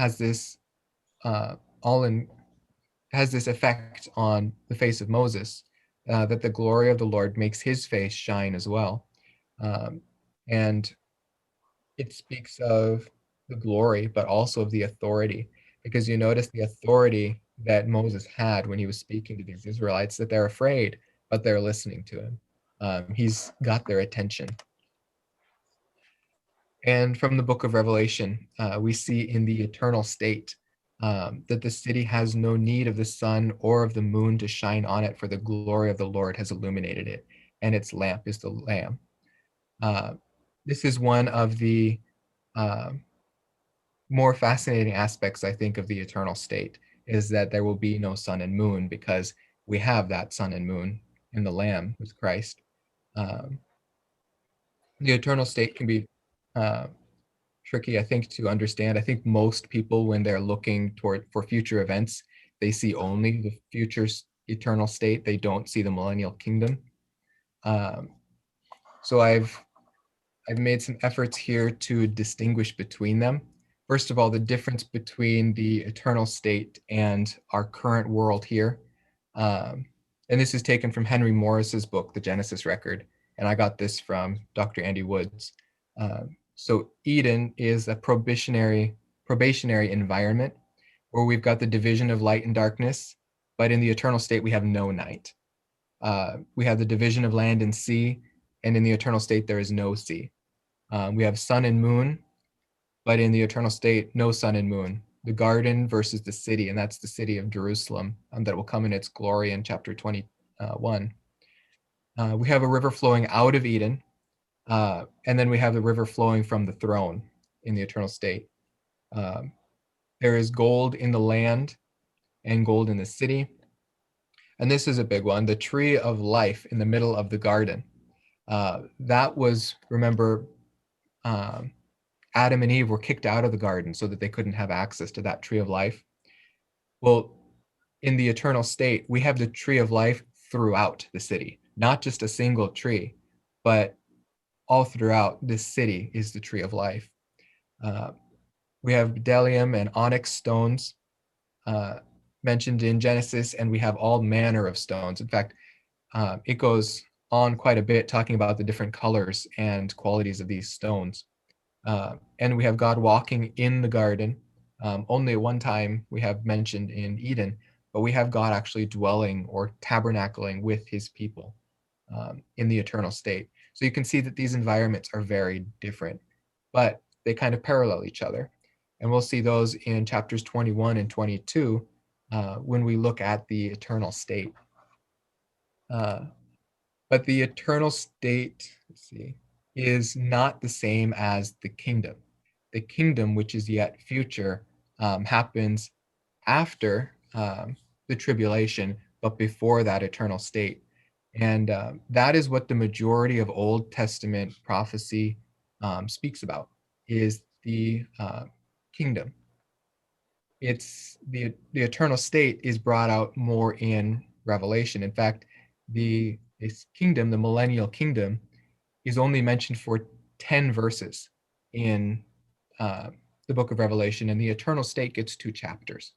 has this all in has this effect on the face of Moses, that the glory of the Lord makes his face shine as well. Um, and it speaks of the glory, but also of the authority, because you notice the authority that Moses had when he was speaking to these Israelites, that they're afraid, but they're listening to him. He's got their attention. And from the book of Revelation, we see in the eternal state that the city has no need of the sun or of the moon to shine on it, for the glory of the Lord has illuminated it, and its lamp is the Lamb. Uh, this is one of the uh, more fascinating aspects, I think, of the eternal state, is that there will be no sun and moon, because we have that sun and moon in the Lamb, who's Christ. Um, the eternal state can be uh, tricky, I think, to understand. I think most people, when they're looking toward for future events, they see only the future's eternal state. They don't see the millennial kingdom. Um, so I've made some efforts here to distinguish between them. First of all, the difference between the eternal state and our current world here. And this is taken from Henry Morris's book, The Genesis Record, and I got this from Dr. Andy Woods. So Eden is a probationary environment where we've got the division of light and darkness, but in the eternal state we have no night. We have the division of land and sea, and in the eternal state there is no sea. We have sun and moon, but in the eternal state, no sun and moon. The garden versus the city, and that's the city of Jerusalem that will come in its glory in chapter 21. We have a river flowing out of Eden, and then we have the river flowing from the throne in the eternal state. There is gold in the land and gold in the city. And this is a big one, the tree of life in the middle of the garden. That was, remember, Adam and Eve were kicked out of the garden so that they couldn't have access to that tree of life. Well, in the eternal state, we have the tree of life throughout the city, not just a single tree, but all throughout this city is the tree of life. We have bdellium and onyx stones mentioned in Genesis, and we have all manner of stones. In fact, it goes on quite a bit talking about the different colors and qualities of these stones. And we have God walking in the garden. Only one time we have mentioned in Eden, but we have God actually dwelling or tabernacling with his people in the eternal state. So you can see that these environments are very different, but they kind of parallel each other. And we'll see those in chapters 21 and 22 when we look at the eternal state. But the eternal state, let's see, is not the same as the kingdom. The kingdom, which is yet future, happens after the tribulation, but before that eternal state. And that is what the majority of Old Testament prophecy speaks about, is the kingdom. It's the eternal state is brought out more in Revelation. In fact, this kingdom, the Millennial Kingdom, is only mentioned for 10 verses in the book of Revelation, and the eternal state gets 2 chapters.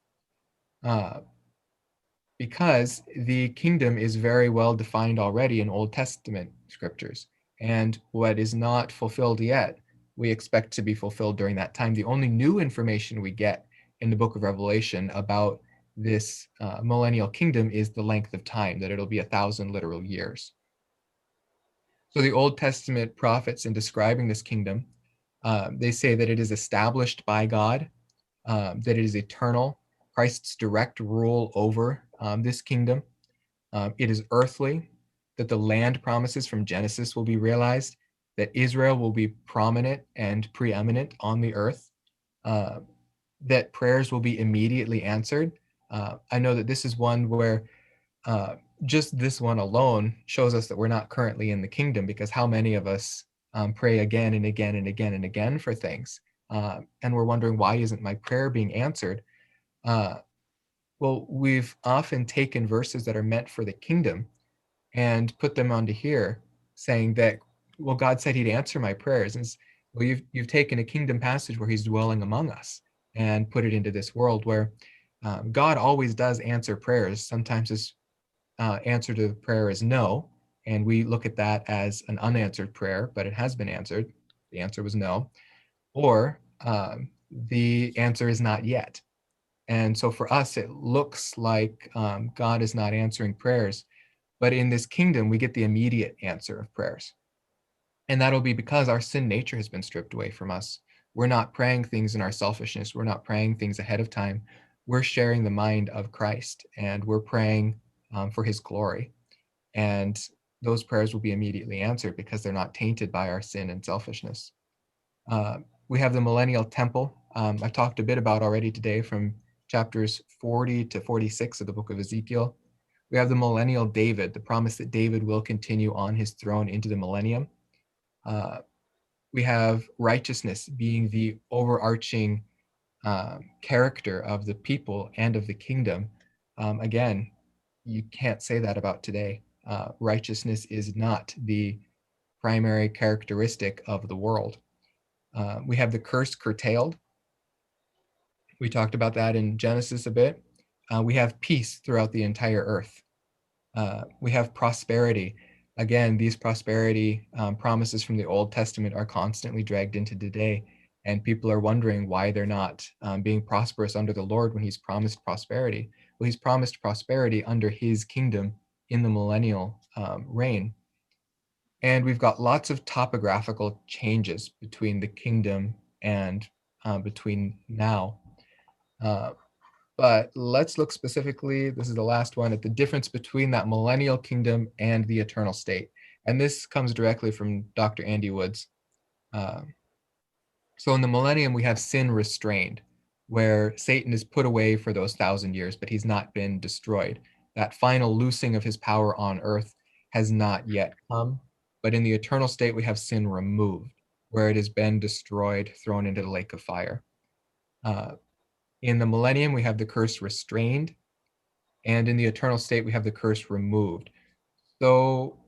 Because the kingdom is very well defined already in Old Testament scriptures, and what is not fulfilled yet, we expect to be fulfilled during that time. The only new information we get in the book of Revelation about this millennial kingdom is the length of time, that it'll be 1,000 literal years. So the Old Testament prophets, in describing this kingdom, they say that it is established by God, that it is eternal, Christ's direct rule over this kingdom. It is earthly, that the land promises from Genesis will be realized, that Israel will be prominent and preeminent on the earth, that prayers will be immediately answered. I know that this is one where just this one alone shows us that we're not currently in the kingdom, because how many of us pray again and again and again and again for things, and we're wondering, why isn't my prayer being answered? Well, we've often taken verses that are meant for the kingdom and put them onto here, saying that, well, God said he'd answer my prayers. And well, you've taken a kingdom passage where he's dwelling among us, and put it into this world where God always does answer prayers. Sometimes his answer to the prayer is no, and we look at that as an unanswered prayer, but it has been answered. The answer was no. Or the answer is not yet. And so for us, it looks like God is not answering prayers. But in this kingdom, we get the immediate answer of prayers. And that'll be because our sin nature has been stripped away from us. We're not praying things in our selfishness. We're not praying things ahead of time. We're sharing the mind of Christ and we're praying for his glory. And those prayers will be immediately answered because they're not tainted by our sin and selfishness. Uh, we have the millennial temple. I talked a bit about already today from chapters 40 to 46 of the book of Ezekiel. We have the millennial David, the promise that David will continue on his throne into the millennium. Uh, we have righteousness being the overarching character of the people and of the kingdom. Again, you can't say that about today. Righteousness is not the primary characteristic of the world. We have the curse curtailed. We talked about that in Genesis a bit. We have peace throughout the entire earth. We have prosperity. Again, these prosperity promises from the Old Testament are constantly dragged into today, and people are wondering why they're not being prosperous under the Lord when he's promised prosperity. Well, he's promised prosperity under his kingdom in the millennial reign. And we've got lots of topographical changes between the kingdom and between now. Uh, but let's look specifically, this is the last one, at the difference between that millennial kingdom and the eternal state. And this comes directly from Dr. Andy Woods. Uh, so in the millennium, we have sin restrained, where Satan is put away for those 1,000 years, but he's not been destroyed. That final loosing of his power on earth has not yet come. But in the eternal state, we have sin removed, where it has been destroyed, thrown into the lake of fire. In the millennium, we have the curse restrained, and in the eternal state, we have the curse removed. So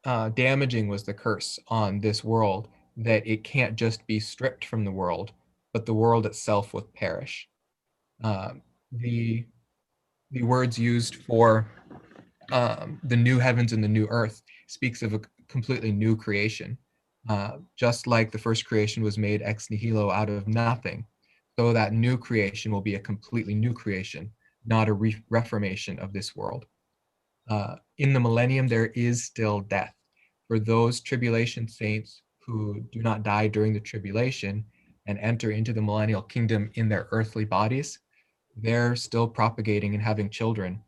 damaging was the curse on this world that it can't just be stripped from the world, but the world itself will perish. Uh, the the words used for the new heavens and the new earth speaks of a completely new creation. Just like the first creation was made ex nihilo out of nothing, so that new creation will be a completely new creation, not a reformation of this world. In the millennium, there is still death. For those tribulation saints who do not die during the tribulation and enter into the millennial kingdom in their earthly bodies, they're still propagating and having children.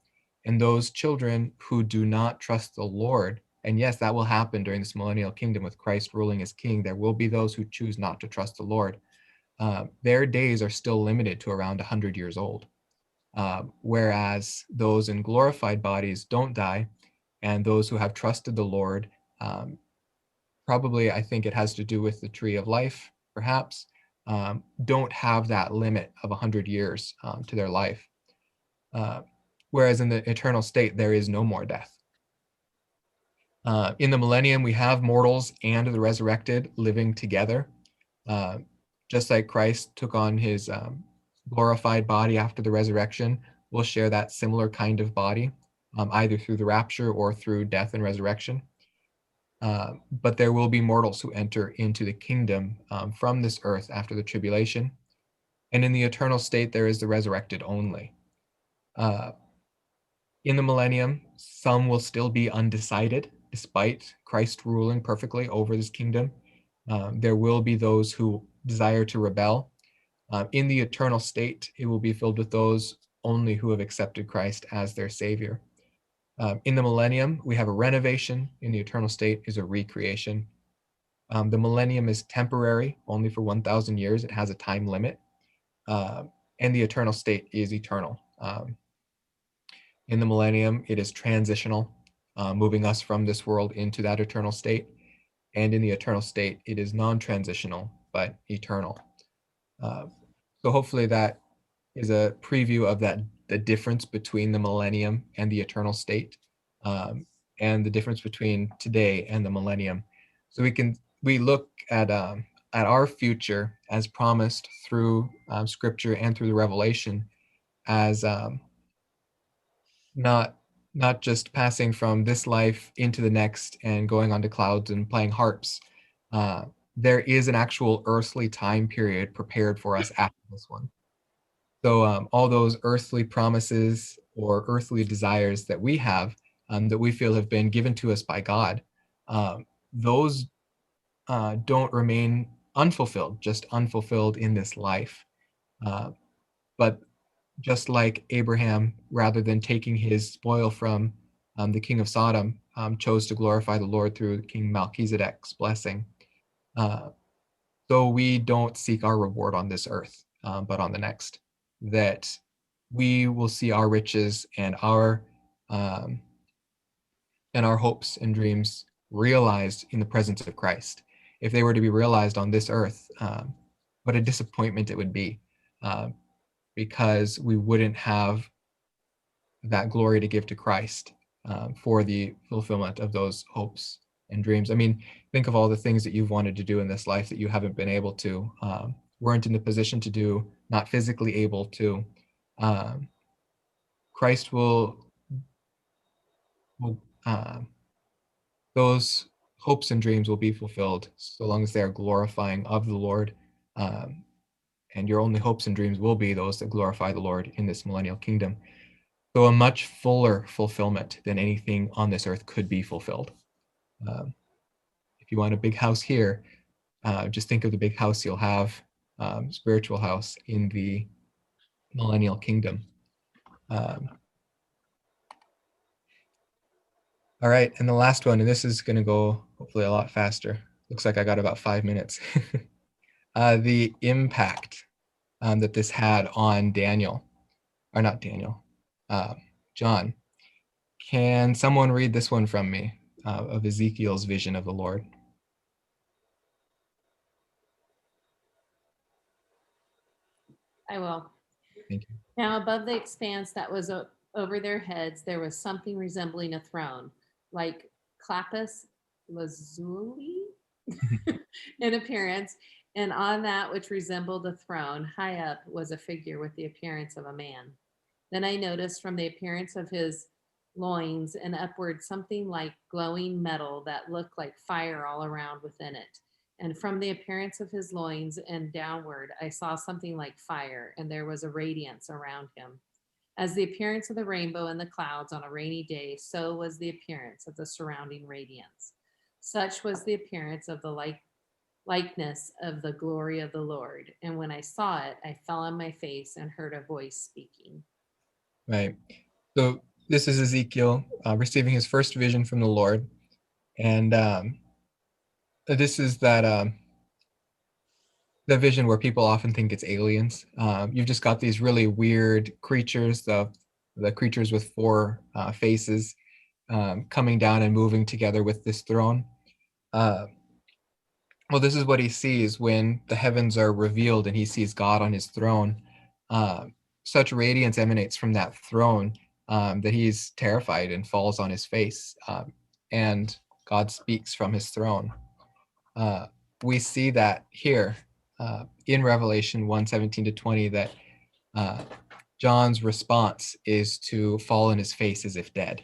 And those children who do not trust the Lord, and yes, that will happen during this millennial kingdom with Christ ruling as king, there will be those who choose not to trust the Lord. Their days are still limited to around 100 years old. Whereas those in glorified bodies don't die, and those who have trusted the Lord, probably I think it has to do with the tree of life, perhaps, don't have that limit of 100 years to their life. Whereas in the eternal state, there is no more death. In the millennium, we have mortals and the resurrected living together. Just like Christ took on his glorified body after the resurrection, we'll share that similar kind of body, either through the rapture or through death and resurrection. But there will be mortals who enter into the kingdom from this earth after the tribulation. And in the eternal state, there is the resurrected only. In the millennium, some will still be undecided, despite Christ ruling perfectly over this kingdom. There will be those who desire to rebel. In the eternal state, it will be filled with those only who have accepted Christ as their Savior. In the millennium, we have a renovation. In the eternal state is a recreation. The millennium is temporary, only for 1,000 years. It has a time limit. And the eternal state is eternal. In the millennium, it is transitional, moving us from this world into that eternal state. And in the eternal state, it is non-transitional, but eternal. So hopefully that is a preview of the difference between the millennium and the eternal state, and the difference between today and the millennium. So we look at at our future as promised through Scripture and through the Revelation, as not not just passing from this life into the next and going on to clouds and playing harps. Uh, there is an actual earthly time period prepared for us after this one. So all those earthly promises or earthly desires that we have, that we feel have been given to us by God, those don't remain unfulfilled, just unfulfilled in this life. Uh, but just like Abraham, rather than taking his spoil from the king of Sodom, chose to glorify the Lord through King Melchizedek's blessing. Uh, so we don't seek our reward on this earth, but on the next. That we will see our riches um, and our hopes and dreams realized in the presence of Christ. If they were to be realized on this earth, what a disappointment it would be, uh, because we wouldn't have that glory to give to Christ for the fulfillment of those hopes and dreams. I mean, think of all the things that you've wanted to do in this life that you haven't been able to, weren't in the position to do, not physically able to. Um, Christ will those hopes and dreams will be fulfilled so long as they are glorifying of the Lord. Um, and your only hopes and dreams will be those that glorify the Lord in this millennial kingdom. So a much fuller fulfillment than anything on this earth could be fulfilled. Um, if you want a big house here, just think of the big house you'll have, spiritual house in the millennial kingdom. Um, all right, and the last one, and this is going to go hopefully a lot faster. Looks like I got about 5 minutes. The impact that this had on Daniel, or not Daniel, uh, John. Can someone read this one from me of Ezekiel's vision of the Lord? I will. Thank you. Now, above the expanse that was over their heads, there was something resembling a throne, like Clapis lazuli in appearance. And on that which resembled a throne, high up, was a figure with the appearance of a man. Then I noticed from the appearance of his loins and upward something like glowing metal that looked like fire all around within it. And from the appearance of his loins and downward, I saw something like fire, and there was a radiance around him. As the appearance of the rainbow in the clouds on a rainy day, so was the appearance of the surrounding radiance. Such was the appearance of the likeness of the glory of the Lord. And when I saw it, I fell on my face and heard a voice speaking. Right. So this is Ezekiel receiving his first vision from the Lord, and this is that the vision where people often think it's aliens. You've just got these really weird creatures, the creatures with four faces, coming down and moving together with this throne. Uh, well, this is what he sees when the heavens are revealed and he sees God on his throne. Uh, Such radiance emanates from that throne that he's terrified and falls on his face. And God speaks from his throne. Uh, we see that here in Revelation 1:17-20 that uh, John's response is to fall on his face as if dead.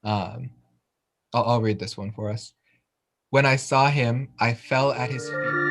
I'll read this one for us. When I saw him, I fell at his feet.